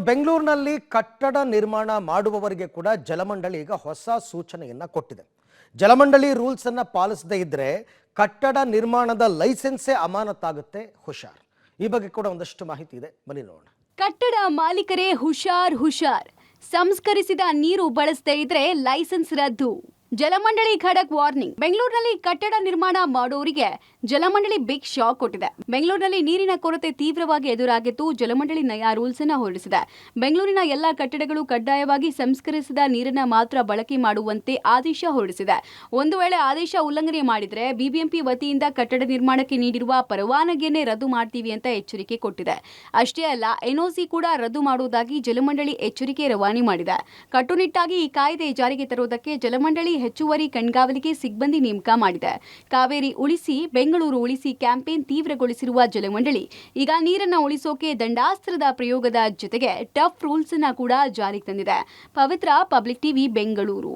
ಬೆಂಗಳೂರಿನಲ್ಲಿ ಕಟ್ಟಡ ನಿರ್ಮಾಣ ಮಾಡುವವರಿಗೆ ಕೂಡ ಜಲಮಂಡಳಿ ಈಗ ಹೊಸ ಸೂಚನೆಯನ್ನ ಕೊಟ್ಟಿದೆ. ಜಲಮಂಡಳಿ ರೂಲ್ಸ್ ಅನ್ನು ಪಾಲಿಸದೇ ಇದ್ರೆ ಕಟ್ಟಡ ನಿರ್ಮಾಣದ ಲೈಸೆನ್ಸೇ ಅಮಾನತಾಗುತ್ತೆ. ಹುಷಾರ್. ಈ ಬಗ್ಗೆ ಕೂಡ ಒಂದಷ್ಟು ಮಾಹಿತಿ ಇದೆ, ಬನ್ನಿ ನೋಡೋಣ. ಕಟ್ಟಡ ಮಾಲೀಕರೇ ಹುಷಾರ್ ಹುಷಾರ್. ಸಂಸ್ಕರಿಸಿದ ನೀರು ಬಳಸದೇ ಇದ್ರೆ ಲೈಸೆನ್ಸ್ ರದ್ದು. ಜಲಮಂಡಳಿ ಖಡಕ್ ವಾರ್ನಿಂಗ್. ಬೆಂಗಳೂರಿನಲ್ಲಿ ಕಟ್ಟಡ ನಿರ್ಮಾಣ ಮಾಡೋರಿಗೆ ಜಲಮಂಡಳಿ ಬಿಗ್ ಶಾಕ್ ಕೊಟ್ಟಿದೆ. ಬೆಂಗಳೂರಿನಲ್ಲಿ ನೀರಿನ ಕೊರತೆ ತೀವ್ರವಾಗಿ ಎದುರಾಗಿದ್ದು ಜಲಮಂಡಳಿ ನಯಾ ರೂಲ್ಸ್ ಅನ್ನು ಹೊರಡಿಸಿದೆ. ಬೆಂಗಳೂರಿನ ಎಲ್ಲಾ ಕಟ್ಟಡಗಳು ಕಡ್ಡಾಯವಾಗಿ ಸಂಸ್ಕರಿಸಿದ ನೀರನ್ನ ಮಾತ್ರ ಬಳಕೆ ಮಾಡುವಂತೆ ಆದೇಶ ಹೊರಡಿಸಿದೆ. ಒಂದು ವೇಳೆ ಆದೇಶ ಉಲ್ಲಂಘನೆ ಮಾಡಿದ್ರೆ ಬಿಬಿಎಂಪಿ ವತಿಯಿಂದ ಕಟ್ಟಡ ನಿರ್ಮಾಣಕ್ಕೆ ನೀಡಿರುವ ಪರವಾನಗಿಯನ್ನೇ ರದ್ದು ಮಾಡ್ತೀವಿ ಅಂತ ಎಚ್ಚರಿಕೆ ಕೊಟ್ಟಿದೆ. ಅಷ್ಟೇ ಅಲ್ಲ, ಎನ್ಒಸಿ ಕೂಡ ರದ್ದು ಮಾಡುವುದಾಗಿ ಜಲಮಂಡಳಿ ಎಚ್ಚರಿಕೆ ರವಾನೆ ಮಾಡಿದೆ. ಕಟ್ಟುನಿಟ್ಟಾಗಿ ಈ ಕಾಯ್ದೆ ಜಾರಿಗೆ ತರುವುದಕ್ಕೆ ಜಲಮಂಡಳಿ ಹೆಚ್ಚುವರಿ ಕಣ್ಗಾವಲಿಗೆ ಸಿಬ್ಬಂದಿ ನೇಮಕ ಮಾಡಿದೆ. ಕಾವೇರಿ ಉಳಿಸಿ ಬೆಂಗಳೂರು ಉಳಿಸಿ ಕ್ಯಾಂಪೇನ್ ತೀವ್ರಗೊಳಿಸಿರುವ ಜಲಮಂಡಳಿ ಈಗ ನೀರನ್ನು ಉಳಿಸೋಕೆ ದಂಡಾಸ್ತ್ರದ ಪ್ರಯೋಗದ ಜೊತೆಗೆ ಟಫ್ ರೂಲ್ಸ್ ಅನ್ನ ಕೂಡ ಜಾರಿಗೆ ತಂದಿದೆ. ಪವಿತ್ರ, ಪಬ್ಲಿಕ್ ಟಿವಿ, ಬೆಂಗಳೂರು.